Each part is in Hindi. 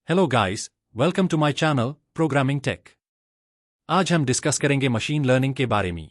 Hello guys, welcome to my channel programming tech. आज हम डिस्कस करेंगे मशीन लर्निंग के बारे में।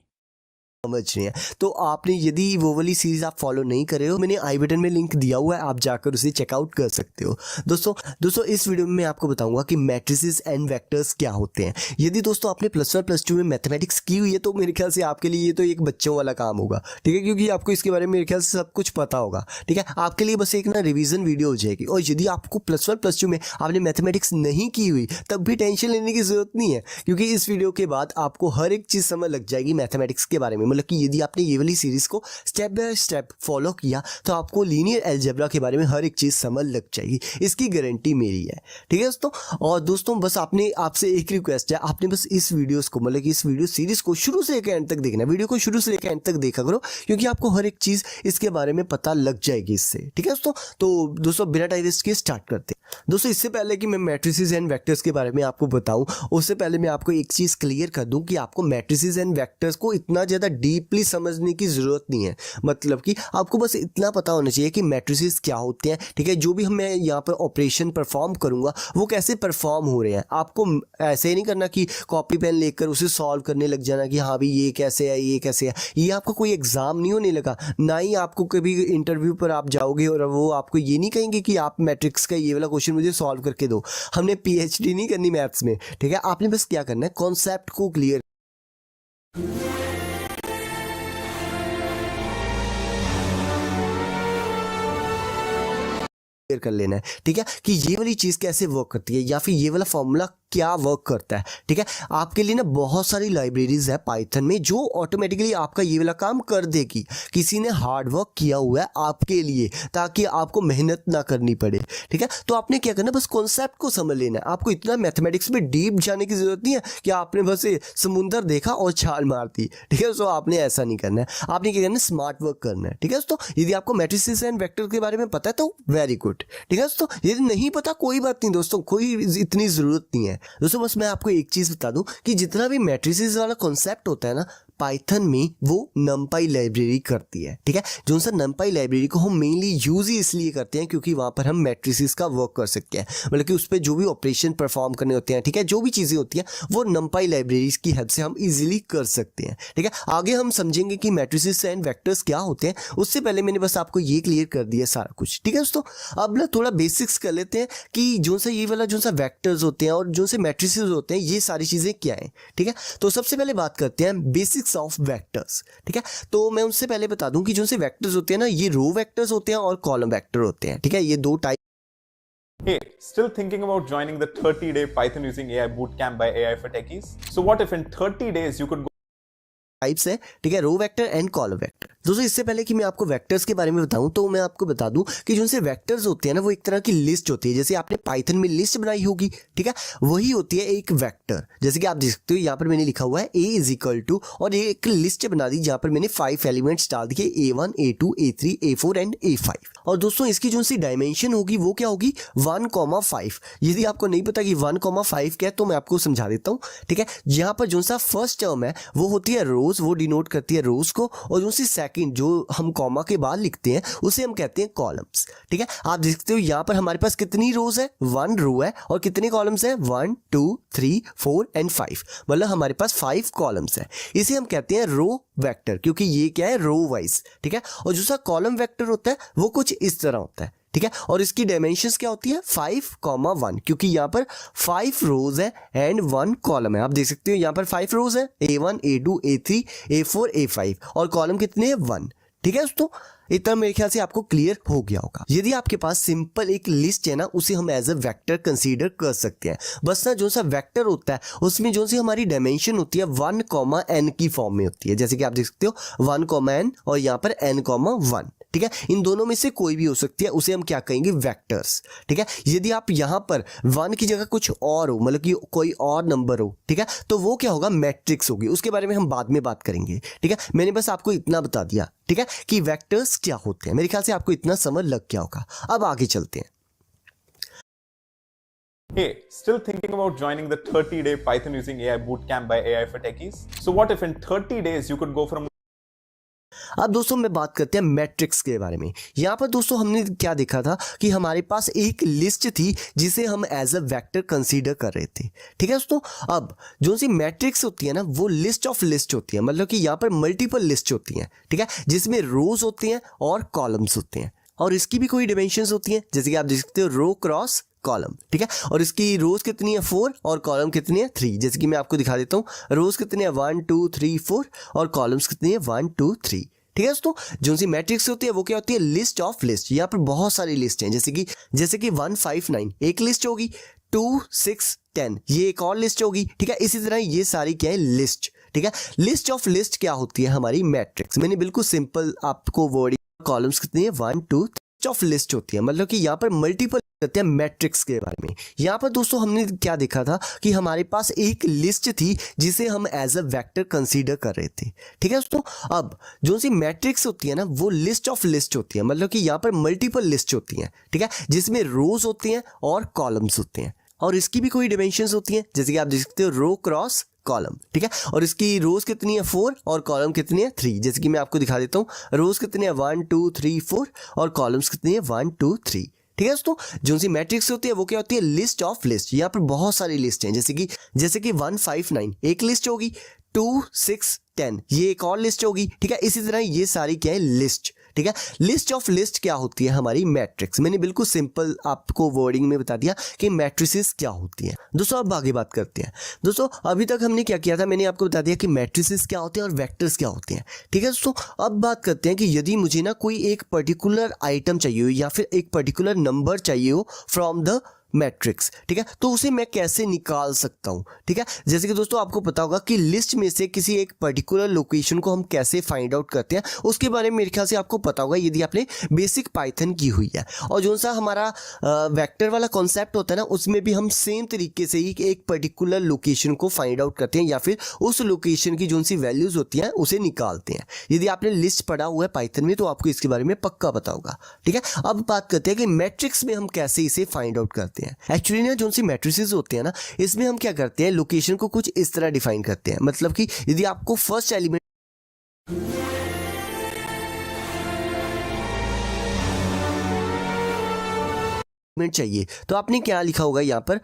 समझ रहे हैं। तो आपने यदि वो वाली सीरीज आप फॉलो नहीं कर रहे हो, मैंने आई बटन में लिंक दिया हुआ है, आप जाकर उसे चेकआउट कर सकते हो। दोस्तों इस वीडियो में मैं आपको बताऊंगा कि मैट्रिसेस एंड वेक्टर्स क्या होते हैं। यदि दोस्तों आपने +1 +2 में मैथमेटिक्स की हुई है तो मेरे ख्याल से आपके लिए ये तो एक बच्चों वाला काम होगा, ठीक है, क्योंकि आपको इसके बारे में मेरे ख्याल से सब कुछ पता होगा। ठीक है, आपके लिए बस एक ना रिवीजन वीडियो हो जाएगी। और यदि आपको +1 +2 में आपने मैथमेटिक्स नहीं की हुई तब भी टेंशन लेने की जरूरत नहीं है, क्योंकि इस वीडियो के बाद आपको हर एक चीज़ समझ लग जाएगी मैथमेटिक्स के बारे में। मतलब कि यदि आपने ये वाली सीरीज को स्टेप बाय स्टेप फॉलो किया तो आपको लीनियर अलजेब्रा के बारे में हर एक चीज़ समझ लग जाएगी, इसकी गारंटी मेरी है। ठीक है दोस्तों, और दोस्तों बस आपसे एक रिक्वेस्ट है, आपने बस इस वीडियोस को मतलब कि इस वीडियो सीरीज को शुरू से लेकर एंड तक देखना है। वीडियो को शुरू से लेकर एंड तक देखा करो, क्योंकि आपको हर एक चीज़ इसके बारे में पता लग जाएगी इससे। ठीक है दोस्तों, तो दोस्तों बिना टाइम वेस्ट किए स्टार्ट करते हैं। दोस्तों इससे पहले कि मैं मैट्रिसेस एंड वेक्टर्स के बारे में आपको बताऊं, उससे पहले मैं आपको एक चीज़ क्लियर कर दूं कि आपको मैट्रिसेस एंड वेक्टर्स को इतना ज़्यादा डीपली समझने की ज़रूरत नहीं है। मतलब कि आपको बस इतना पता होना चाहिए कि मैट्रिसेस क्या होते हैं। ठीक है, जो भी मैं यहाँ पर ऑपरेशन परफॉर्म करूँगा वो कैसे परफॉर्म हो रहे हैं। आपको ऐसे ही नहीं करना कि कॉपी पेन लेकर उसे सॉल्व करने लग जाना कि हाँ भाई ये कैसे है ये कैसे है। ये आपको कोई एग्ज़ाम नहीं होने लगा, ना ही आपको कभी इंटरव्यू पर आप जाओगे और वो आपको ये नहीं कहेंगे कि आप मैट्रिक्स का ये वाला क्वेश्चन मुझे सॉल्व करके दो। हमने PhD नहीं करनी मैथ्स में। ठीक है, आपने बस क्या करना है, कॉन्सेप्ट को क्लियर कर लेना है। ठीक है, कि ये वाली चीज़ कैसे वर्क करती है या फिर ये वाला फॉर्मूला क्या वर्क करता है। ठीक है, आपके लिए ना बहुत सारी लाइब्रेरीज है पाइथन में जो ऑटोमेटिकली आपका ये वाला काम कर देगी। किसी ने हार्ड वर्क किया हुआ है आपके लिए ताकि आपको मेहनत ना करनी पड़े। ठीक है, तो आपने क्या करना, बस कॉन्सेप्ट को समझ लेना है। आपको इतना मैथमेटिक्स में डीप जाने की जरूरत नहीं है कि आपने बस समुंदर देखा और छाल मार दी। ठीक है, तो आपने ऐसा नहीं करना है। आपने क्या करना है, स्मार्ट वर्क करना है। ठीक है दोस्तों, यदि आपको मैट्रिसेस एंड वेक्टर के बारे में पता है तो वेरी गुड। ठीक है दोस्तों, यदि नहीं पता कोई बात नहीं दोस्तों, कोई इतनी ज़रूरत नहीं है। दोस्तों बस मैं आपको एक चीज़ बता दूं कि जितना भी मैट्रिसेस वाला कॉन्सेप्ट होता है ना, पाइथन में वो numpy लाइब्रेरी करती है। ठीक है, जो सा numpy लाइब्रेरी को हम मेनली यूज ही इसलिए करते हैं क्योंकि वहाँ पर हम मैट्रिसेस का वर्क कर सकते हैं। मतलब कि उस पर जो भी ऑपरेशन परफॉर्म करने होते हैं, ठीक है, जो भी चीज़ें होती हैं वो numpy लाइब्रेरीज की हेल्प से हम इजीली कर सकते हैं। ठीक है, आगे हम समझेंगे कि मैट्रिसेस एंड वेक्टर्स क्या होते हैं। उससे पहले मैंने बस आपको ये क्लियर कर दिया सारा कुछ। ठीक है दोस्तों, अब ना थोड़ा बेसिक्स कर लेते हैं कि जो सा ये वाला जो सा वेक्टर्स होते हैं और जो से मैट्रिसेस होते हैं ये सारी चीज़ें क्या हैं। ठीक है, तो सबसे पहले बात करते हैं बेसिक्स ऑफ वेक्टर्स। ठीक है, तो मैं उससे पहले बता दूं कि जो से वेक्टर्स होते हैं ना, ये रो वेक्टर्स होते हैं और कॉलम वेक्टर होते हैं। ठीक है, ये दो type. Hey, still thinking about joining the 30-day Python using AI bootcamp by AI for Techies? So what if in 30 days you could types है। ठीक है, row vector and column vector. दोस्तों इससे पहले कि मैं आपको वेक्टर्स के बारे में बताऊं तो मैं आपको बता दूं कि जो से वेक्टर्स होते हैं ना, वो एक तरह की लिस्ट होती है। जैसे आपने पाइथन में लिस्ट बनाई होगी, ठीक है, वही होती है एक वेक्टर। जैसे कि आप देख सकते हो यहाँ पर मैंने लिखा हुआ है A = और ये एक लिस्ट बना दी जहाँ पर मैंने 5 एलिमेंट्स डाल दिए, A1 A2 A3 A4 and A5। और दोस्तों इसकी जो सी डायमेंशन होगी वो क्या होगी, 1,5। यदि आपको नहीं पता कि 1,5 क्या है तो मैं आपको समझा देता हूँ। ठीक है, यहाँ पर जो सा फर्स्ट टर्म है वो होती है रोज, वो डिनोट करती है रोज को, और जो सी सेकंड जो हम कॉमा के बाद लिखते हैं उसे हम कहते हैं कॉलम्स। ठीक है, आप देख सकते हो यहाँ पर हमारे पास कितनी रोज है, 1 रो है, और कितने कॉलम्स है, 1 2 3 4 एंड 5। मतलब हमारे पास 5 कॉलम्स है। इसे हम कहते हैं रो वेक्टर, क्योंकि ये क्या है, रो वाइज। ठीक है, और जो सा कॉलम वेक्टर होता है वो कुछ इस तरह होता है। ठीक है, और इसकी डायमेंशंस क्या होती है, 5,1, क्योंकि यहाँ पर 5 रोज है एंड 1 कॉलम है। आप देख सकते हो यहाँ पर 5 रोज है, A1 A2 A3 A4 A5, और कॉलम कितने हैं, 1। ठीक है दोस्तों, इतना मेरे ख्याल से आपको क्लियर हो गया होगा। यदि आपके पास सिंपल एक लिस्ट है ना, उसे हम एज अ वेक्टर कंसीडर कर सकते हैं। बस ना जो सा वेक्टर होता है उसमें जो सी हमारी डायमेंशन होती है 1,n की फॉर्म में होती है। जैसे कि आप देख सकते हो 1,n और यहाँ पर n,1। ठीक है, इन दोनों में से कोई भी हो सकती है, उसे हम क्या कहेंगे, वेक्टर्स। ठीक है, यदि आप यहाँ पर 1 की जगह कुछ और हो, मतलब कि कोई और नंबर हो, ठीक है, तो वो क्या होगा, मैट्रिक्स होगी। उसके बारे में हम बाद में बात करेंगे। ठीक है, मैंने बस आपको इतना बता दिया, ठीक है, कि वेक्टर्स क्या होते हैं। मेरे ख्याल से आपको इतना समझ लग गया होगा। अब आगे चलते हैं। Hey, still thinking about joining the 30-day Python using AI bootcamp by AI for Techies? So what if in 30 days you could go from अब दोस्तों मैं बात करते हैं मैट्रिक्स के बारे में। यहाँ पर दोस्तों हमने क्या देखा था कि हमारे पास एक लिस्ट थी जिसे हम एज अ वेक्टर कंसीडर कर रहे थे। ठीक है दोस्तों, अब जो सी मैट्रिक्स होती है ना वो लिस्ट ऑफ लिस्ट होती है, मतलब कि यहाँ पर मल्टीपल लिस्ट होती हैं, ठीक है, जिसमें रोज होते हैं और कॉलम्स होते हैं, और इसकी भी कोई डिमेंशंस होती हैं, जैसे कि आप देख सकते हो रो क्रॉस कॉलम। ठीक है, और इसकी रोज कितनी है 4 और कॉलम कितनी है 3। जैसे कि मैं आपको दिखा देता हूँ, रोज कितनी है 1 2 3 4 और कॉलम्स कितनी है 1 2 3। ठीक है दोस्तों, जो सी मैट्रिक्स होती है वो क्या होती है, लिस्ट ऑफ लिस्ट। यहाँ पर बहुत सारी लिस्ट हैं, जैसे कि 1 5 9 एक लिस्ट होगी, 2 6 10 ये एक और लिस्ट होगी। ठीक है, इसी तरह ये सारी क्या है, लिस्ट। ठीक है, लिस्ट ऑफ लिस्ट क्या होती है, हमारी मैट्रिक्स। मैंने बिल्कुल सिंपल आपको वर्डिंग, कॉलम्स कितनी है 1 2 ऑफ लिस्ट होती है, मतलब कि यहाँ पर मल्टीपल करते हैं मैट्रिक्स के बारे में। यहाँ पर दोस्तों हमने क्या देखा था कि हमारे पास एक लिस्ट थी जिसे हम एज अ वेक्टर कंसीडर कर रहे थे। ठीक है दोस्तों, अब जो सी मैट्रिक्स होती है ना वो लिस्ट ऑफ लिस्ट होती है, मतलब कि यहाँ पर मल्टीपल लिस्ट होती हैं। ठीक है, जिसमें रोज होते हैं और कॉलम्स होते हैं, और इसकी भी कोई डिमेंशंस होती हैं, जैसे कि आप देख सकते हो रो क्रॉस कॉलम। ठीक है, और इसकी रोज कितनी है 4 और कॉलम कितनी है 3। जैसे कि मैं आपको दिखा देता हूँ, रोज कितनी है 1 2 3 4 और कॉलम्स कितनी है 1 2 3। ठीक है दोस्तों, जो सी मैट्रिक्स होती है वो क्या होती है, लिस्ट ऑफ लिस्ट। यहाँ पर बहुत सारी लिस्ट हैं, जैसे कि 1 5 9 एक लिस्ट होगी, 2 6 10 ये एक और लिस्ट होगी। ठीक है, इसी तरह ये सारी क्या है, लिस्ट। ठीक है, लिस्ट ऑफ लिस्ट क्या होती है, हमारी मैट्रिक्स। मैंने बिल्कुल सिंपल आपको वर्डिंग में बता दिया कि मैट्रिसेस क्या होती हैं। दोस्तों अब आगे बात करते हैं। दोस्तों अभी तक हमने क्या किया था, मैंने आपको बता दिया कि मैट्रिसेस क्या होते हैं और वेक्टर्स क्या होते हैं। ठीक है दोस्तों, अब बात करते हैं कि यदि मुझे ना कोई एक पर्टिकुलर आइटम चाहिए हो या फिर एक पर्टिकुलर नंबर चाहिए हो फ्रॉम द मैट्रिक्स, ठीक है, तो उसे मैं कैसे निकाल सकता हूं। ठीक है, जैसे कि दोस्तों आपको पता होगा कि लिस्ट में से किसी एक पर्टिकुलर लोकेशन को हम कैसे फाइंड आउट करते हैं, उसके बारे में मेरे ख्याल से आपको पता होगा यदि आपने बेसिक पाइथन की हुई है। और जो सा हमारा वेक्टर वाला कॉन्सेप्ट होता है ना, उसमें भी हम सेम तरीके से ही एक पर्टिकुलर लोकेशन को फाइंड आउट करते हैं या फिर उस लोकेशन की जो सी वैल्यूज होती हैं उसे निकालते हैं। यदि आपने लिस्ट पढ़ा हुआ है पाइथन में तो आपको इसके बारे में पक्का पता होगा। ठीक है, अब बात करते हैं कि मैट्रिक्स में हम कैसे इसे फाइंड आउट करते हैं। एक्चुअली ना जो सी मैट्रिसेस होते हैं ना, इसमें हम क्या करते हैं, लोकेशन को कुछ इस तरह डिफाइन करते हैं। मतलब कि यदि आपको फर्स्ट एलिमेंट चाहिए तो आपने क्या लिखा होगा यहाँ पर,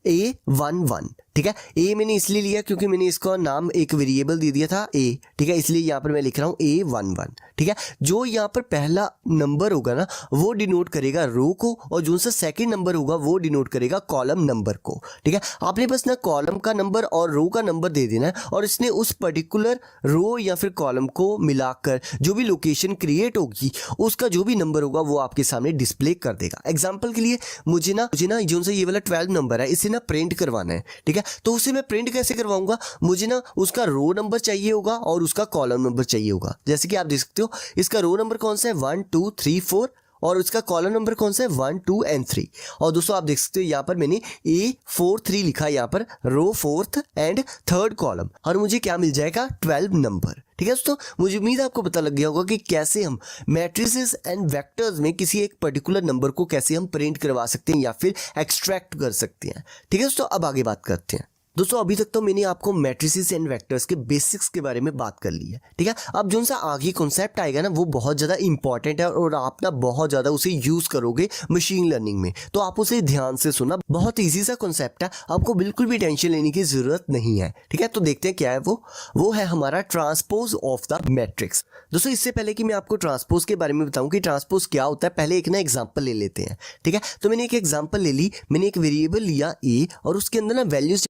A11। ठीक है, ए मैंने इसलिए लिया क्योंकि मैंने इसका नाम एक वेरिएबल दे दिया था ए। ठीक है, इसलिए यहाँ पर मैं लिख रहा हूँ A11। ठीक है, जो यहाँ पर पहला नंबर होगा ना वो डिनोट करेगा रो को, और जो सा सेकंड नंबर होगा वो डिनोट करेगा कॉलम नंबर को। ठीक है, आपने बस ना कॉलम का नंबर और रो का नंबर दे देना है, और इसने उस पर्टिकुलर रो या फिर कॉलम को मिलाकर जो भी लोकेशन क्रिएट होगी उसका जो भी नंबर होगा वो आपके सामने डिस्प्ले कर देगा। एग्जाम्पल के लिए मुझे ना जो सा ये वाला 12 नंबर है इसे ना प्रिंट करवाना है। ठीक है, तो उसे मैं प्रिंट कैसे करवाऊंगा, मुझे ना उसका रो नंबर चाहिए होगा और उसका कॉलम नंबर चाहिए होगा। जैसे कि आप देख सकते हो इसका रो नंबर कौन सा है 1 2 3 4 और उसका कॉलम नंबर कौन सा है 1 2 एंड 3। और दोस्तों आप देख सकते हो यहाँ पर मैंने A43 लिखा, यहाँ पर रो 4th एंड 3rd कॉलम, और मुझे क्या मिल जाएगा 12 नंबर। ठीक है दोस्तों, मुझे उम्मीद है आपको पता लग गया होगा कि कैसे हम मैट्रिसेस एंड वेक्टर्स में किसी एक पर्टिकुलर नंबर को कैसे हम प्रिंट करवा सकते हैं या फिर एक्सट्रैक्ट कर सकते हैं। ठीक है दोस्तों, अब आगे बात करते हैं। दोस्तों अभी तक तो मैंने आपको मैट्रिसेस एंड वेक्टर्स के बेसिक्स के बारे में बात कर ली है। ठीक है, अब जो सा आगे कॉन्सेप्ट आएगा ना वो बहुत ज़्यादा इंपॉर्टेंट है और आप ना बहुत ज़्यादा उसे यूज़ करोगे मशीन लर्निंग में, तो आप उसे ध्यान से सुना। बहुत ईजी सा कॉन्सेप्ट है, आपको बिल्कुल भी टेंशन लेने की ज़रूरत नहीं है। ठीक है, तो देखते हैं क्या है वो है हमारा ट्रांसपोज ऑफ द मैट्रिक्स। दोस्तों इससे पहले कि मैं आपको ट्रांसपोज के बारे में बताऊं कि ट्रांसपोज क्या होता है, पहले एक ना एग्जाम्पल ले लेते हैं। ठीक है, तो मैंने एक एग्जाम्पल ले ली, मैंने एक वेरिएबल लिया ए और उसके अंदर ना values.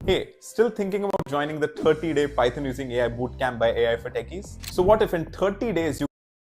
Hey, still thinking about joining the 30-day Python using AI bootcamp by AI for Techies? So what if in 30 days you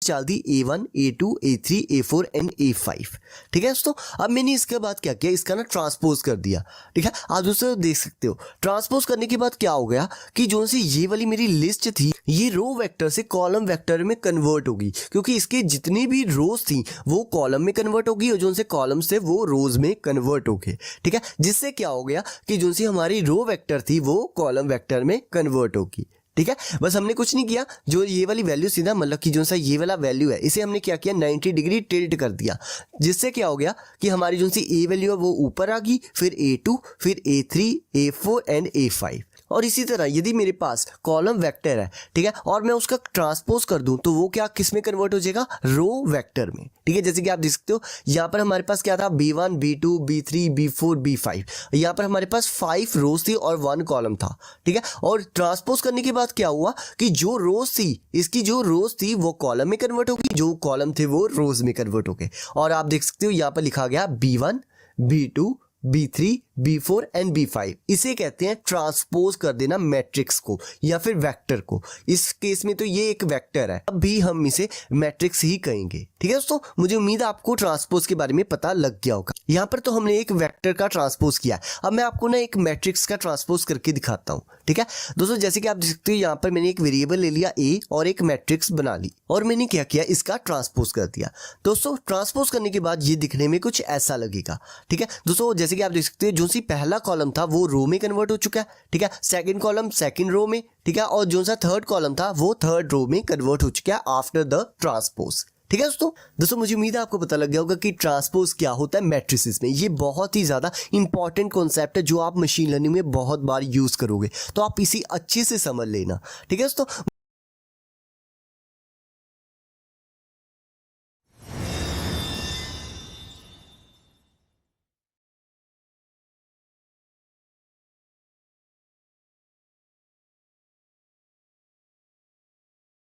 डाल दी A1 A2 A3 A4 and A5। ठीक है दोस्तों, अब मैंने इसके बाद क्या किया, इसका ना ट्रांसपोज कर दिया। ठीक है, आप दोस्तों देख सकते हो ट्रांसपोज करने के बाद क्या हो गया कि जो सी ये वाली मेरी लिस्ट थी ये रो वेक्टर से कॉलम वेक्टर में कन्वर्ट होगी, क्योंकि इसके जितनी भी रोज थी वो कॉलम में कन्वर्ट होगी और जो से कॉलम से वो रोज में कन्वर्ट हो गए। ठीक है, जिससे क्या हो गया कि जो सी हमारी रो वेक्टर थी वो कॉलम वेक्टर में कन्वर्ट होगी। ठीक है, बस हमने कुछ नहीं किया, जो ये वाली वैल्यू थी ना, मतलब कि जो सा ये वाला वैल्यू है इसे हमने क्या किया 90 डिग्री टिल्ट कर दिया, जिससे क्या हो गया कि हमारी जो सी ए वैल्यू है वो ऊपर आ गई, फिर A2 फिर A3 A4 एंड A5। और इसी तरह यदि मेरे पास कॉलम वेक्टर है, ठीक है, और मैं उसका ट्रांसपोज कर दूं तो वो क्या किस में कन्वर्ट हो जाएगा, रो वेक्टर में, ठीक है। जैसे कि आप देख सकते हो यहाँ पर हमारे पास क्या था, b1 b2 b3 b4 b5, यहाँ पर हमारे पास 5 रोज थी और 1 कॉलम था, ठीक है। और ट्रांसपोज करने के बाद क्या हुआ कि जो रोज थी, इसकी जो रोज थी वो कॉलम में कन्वर्ट हो गई, जो कॉलम थे वो रोज में कन्वर्ट हो गए। और आप देख सकते हो यहाँ पर लिखा गया b1 b2 b3 b4 and b5। इसे कहते हैं ट्रांसपोज कर देना मैट्रिक्स को या फिर वेक्टर को। इस केस में तो ये एक वेक्टर है, अब भी हम इसे मैट्रिक्स ही कहेंगे, ठीक है दोस्तों। मुझे उम्मीद है आपको ट्रांसपोज के बारे में पता लग गया होगा। यहाँ पर तो हमने एक वेक्टर का ट्रांसपोज किया, अब मैं आपको ना एक मैट्रिक्स का ट्रांसपोज करके दिखाता हूँ, ठीक है दोस्तों। जैसे कि आप देख सकते हो यहाँ पर मैंने एक वेरिएबल ले लिया a और एक मैट्रिक्स बना ली, और मैंने क्या किया, इसका ट्रांसपोज कर दिया। दोस्तों ट्रांसपोज करने के बाद ये दिखने में कुछ ऐसा लगेगा, ठीक है दोस्तों। जैसे कि आप देख सकते हो जो सी पहला कॉलम था वो रो में कन्वर्ट हो चुका है, ठीक है, सेकंड कॉलम सेकंड रो में, ठीक है, और जो सा थर्ड कॉलम था वो थर्ड रो में कन्वर्ट हो चुका है आफ्टर द ट्रांसपोज, ठीक है दोस्तों मुझे उम्मीद है आपको पता लग गया होगा कि ट्रांसपोज क्या होता है मैट्रिसेस में। ये बहुत ही ज़्यादा इंपॉर्टेंट कॉन्सेप्ट है जो आप मशीन लर्निंग में बहुत बार यूज़ करोगे, तो आप इसी अच्छे से समझ लेना, ठीक है दोस्तों।